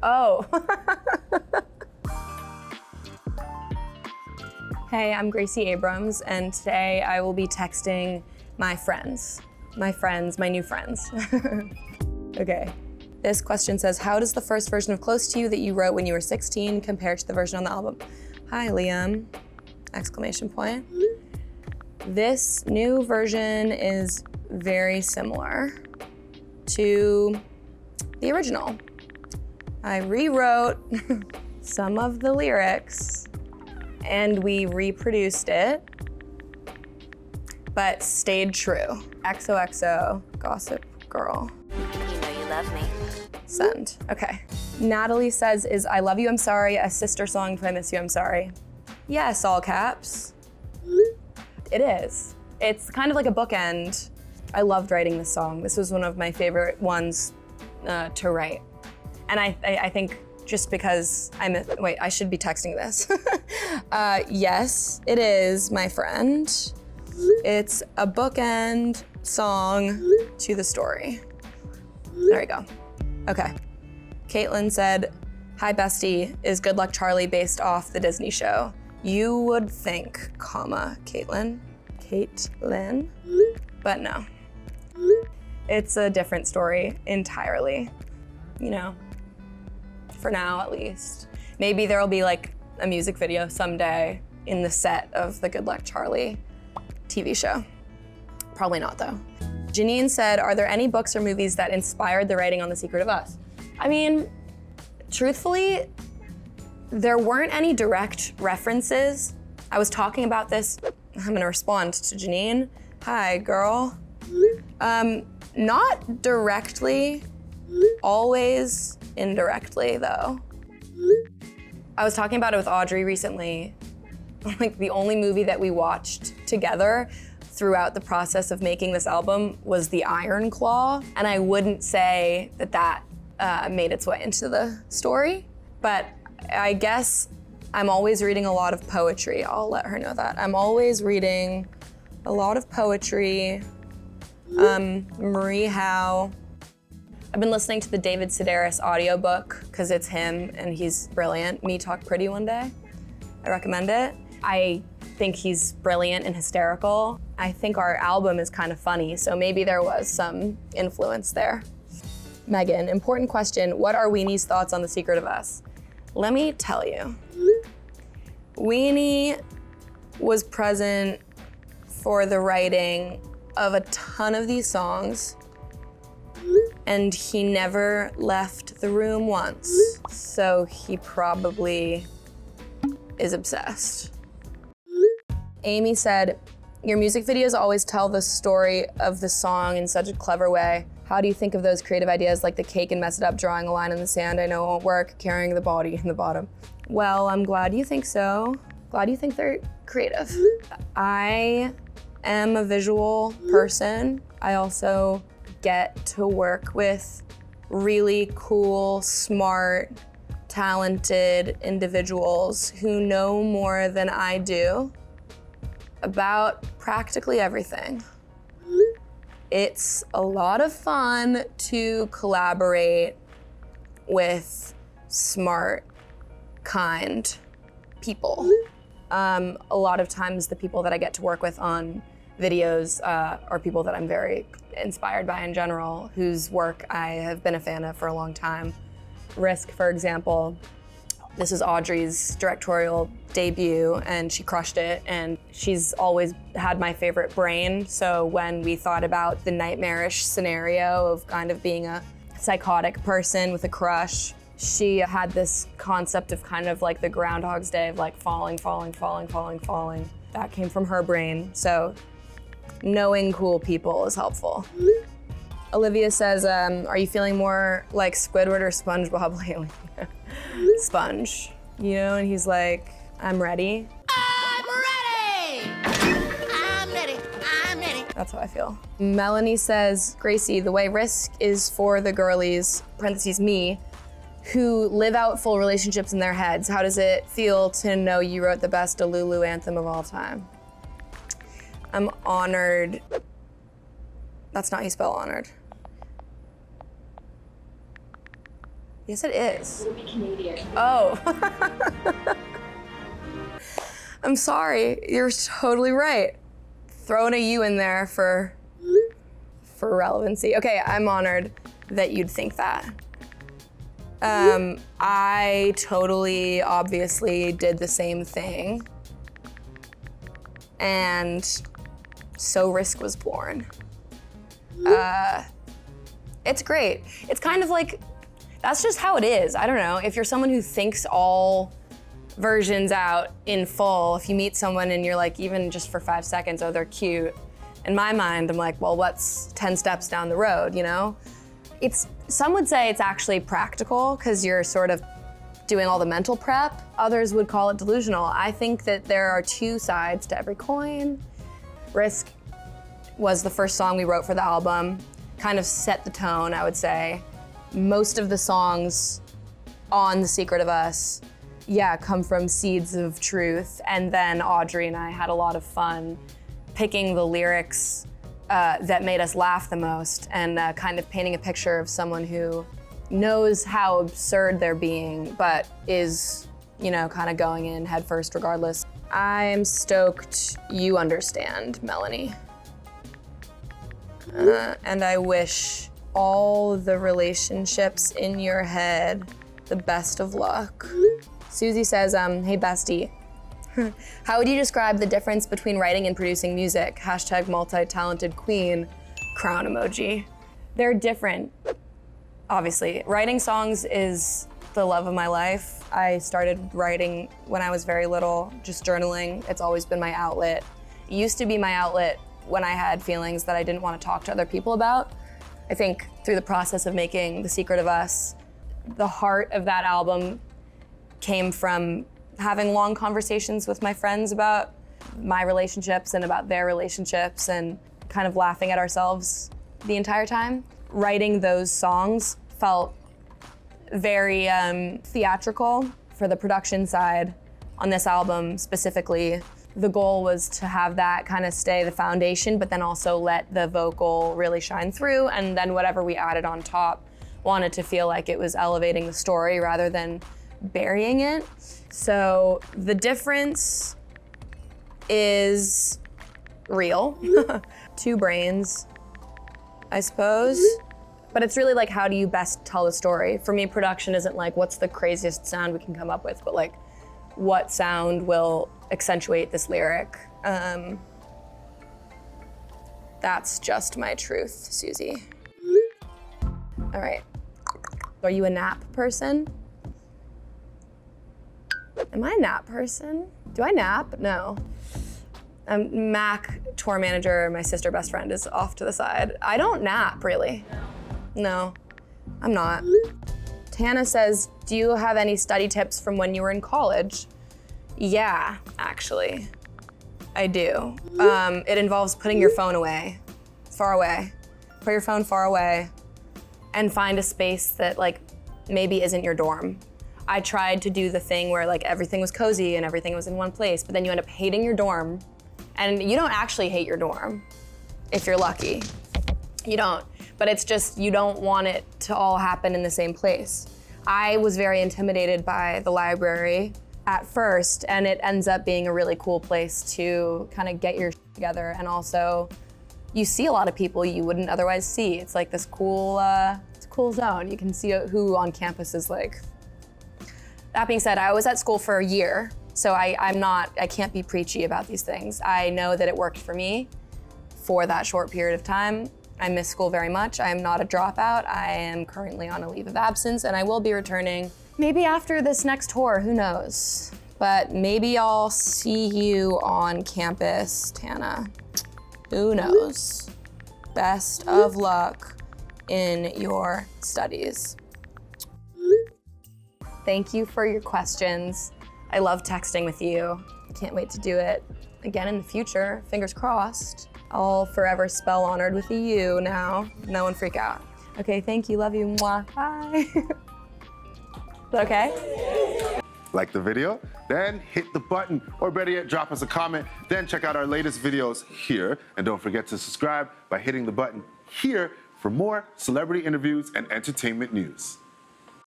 Oh. Hey, I'm Gracie Abrams, and today I will be texting my friends. My new friends. Okay. This question says, how does the first version of Close to You that you wrote when you were 16 compare to the version on the album? Hi, Liam, exclamation point. This new version is very similar to the original. I rewrote some of the lyrics and we reproduced it, but stayed true. XOXO, Gossip Girl. You know you love me. Send, okay. Natalie says, is I Love You, I'm Sorry a sister song to I Miss You, I'm Sorry? Yes, all caps. It is. It's kind of like a bookend. I loved writing this song. This was one of my favorite ones to write. And I think just because wait, I should be texting this. Yes, it is, my friend. It's a bookend song to the story. There we go. Okay. Caitlin said, hi bestie, is Good Luck Charlie based off the Disney show? You would think, comma, Caitlin, but no. It's a different story entirely, you know, for now at least. Maybe there'll be like a music video someday in the set of the Good Luck Charlie TV show. Probably not though. Janine said, are there any books or movies that inspired the writing on The Secret of Us? I mean, truthfully, there weren't any direct references. I was talking about this, I'm gonna respond to Janine. Hi, girl. Not directly, always indirectly though. I was talking about it with Audrey recently. Like the only movie that we watched together throughout the process of making this album was The Iron Claw, and I wouldn't say that that made its way into the story, but I guess I'm always reading a lot of poetry. I'll let her know that. I'm always reading a lot of poetry. Marie Howe. I've been listening to the David Sedaris audiobook because it's him and he's brilliant. Me Talk Pretty One Day. I recommend it. I think he's brilliant and hysterical. I think our album is kind of funny, so maybe there was some influence there. Megan, important question. What are Weenie's thoughts on The Secret of Us? Let me tell you. Weenie was present for the writing of a ton of these songs, and he never left the room once. So he probably is obsessed. Amy said, your music videos always tell the story of the song in such a clever way. How do you think of those creative ideas like the cake and mess it up, drawing a line in the sand, I know it won't work, carrying the body in the bottom? Well, I'm glad you think so. Glad you think they're creative. I am a visual person. I also get to work with really cool, smart, talented individuals who know more than I do about practically everything. It's a lot of fun to collaborate with smart, kind people. A lot of times the people that I get to work with on videos are people that I'm very inspired by in general, whose work I have been a fan of for a long time. Risk, for example. This is Audrey's directorial debut and she crushed it, and she's always had my favorite brain. So when we thought about the nightmarish scenario of kind of being a psychotic person with a crush, she had this concept of kind of like the Groundhog's Day of like falling. That came from her brain. So knowing cool people is helpful. Olivia says, are you feeling more like Squidward or SpongeBob lately? Sponge, you know, and he's like, I'm ready. I'm ready! I'm ready, I'm ready. That's how I feel. Melanie says, Gracie, the way Risk is for the girlies, parentheses me, who live out full relationships in their heads. How does it feel to know you wrote the best delulu anthem of all time? I'm honored. That's not how you spell honored. Yes, it is. It'll be Canadian. Oh. I'm sorry. You're totally right. Throwing a U in there for relevancy. Okay, I'm honored that you'd think that. I totally, obviously did the same thing. And so Risk was born. It's great. It's kind of like, that's just how it is. I don't know. If you're someone who thinks all versions out in full, if you meet someone and you're like, even just for 5 seconds, oh, they're cute. In my mind, I'm like, well, what's 10 steps down the road, you know? Some would say it's actually practical because you're sort of doing all the mental prep. Others would call it delusional. I think that there are two sides to every coin. Risk was the first song we wrote for the album, kind of set the tone, I would say. Most of the songs on The Secret of Us, yeah, come from seeds of truth. And then Audrey and I had a lot of fun picking the lyrics that made us laugh the most and kind of painting a picture of someone who knows how absurd they're being, but is, you know, kind of going in head first regardless. I'm stoked you understand, Melanie. And I wish all the relationships in your head the best of luck. Susie says, hey bestie, how would you describe the difference between writing and producing music? Hashtag multi-talented queen, crown emoji. They're different, obviously. Writing songs is the love of my life. I started writing when I was very little, just journaling. It's always been my outlet. It used to be my outlet when I had feelings that I didn't want to talk to other people about. I think through the process of making The Secret of Us, the heart of that album came from having long conversations with my friends about my relationships and about their relationships and kind of laughing at ourselves the entire time. Writing those songs felt very theatrical for the production side on this album specifically. The goal was to have that kind of stay the foundation, but then also let the vocal really shine through, and then whatever we added on top wanted to feel like it was elevating the story rather than burying it. So the difference is real. Two brains, I suppose. But it's really like, how do you best tell the story? For me, production isn't like, what's the craziest sound we can come up with, but like, what sound will accentuate this lyric? That's just my truth, Susie. All right. Are you a nap person? Am I a nap person? Do I nap? No. Mac, tour manager, my sister best friend, is off to the side. I don't nap, really. No, I'm not. Tana says, do you have any study tips from when you were in college? Yeah, actually, I do. It involves putting your phone away, far away. Put your phone far away and find a space that like maybe isn't your dorm. I tried to do the thing where like everything was cozy and everything was in one place, but then you end up hating your dorm, and you don't actually hate your dorm if you're lucky. You don't, but it's just you don't want it to all happen in the same place. I was very intimidated by the library at first, and it ends up being a really cool place to kind of get your shit together, and also you see a lot of people you wouldn't otherwise see. It's like this cool, it's a cool zone. You can see who on campus is like. That being said, I was at school for a year, so I can't be preachy about these things. I know that it worked for me for that short period of time. I miss school very much. I am not a dropout. I am currently on a leave of absence, and I will be returning maybe after this next tour, who knows? But maybe I'll see you on campus, Tana. Who knows? Best of luck in your studies. Thank you for your questions. I love texting with you. I can't wait to do it again in the future, fingers crossed. I'll forever spell honored with a U now. No one freak out. Okay, thank you, love you, mwah, bye. Is that okay? Like the video? Then hit the button, or better yet, drop us a comment. Then check out our latest videos here. And don't forget to subscribe by hitting the button here for more celebrity interviews and entertainment news.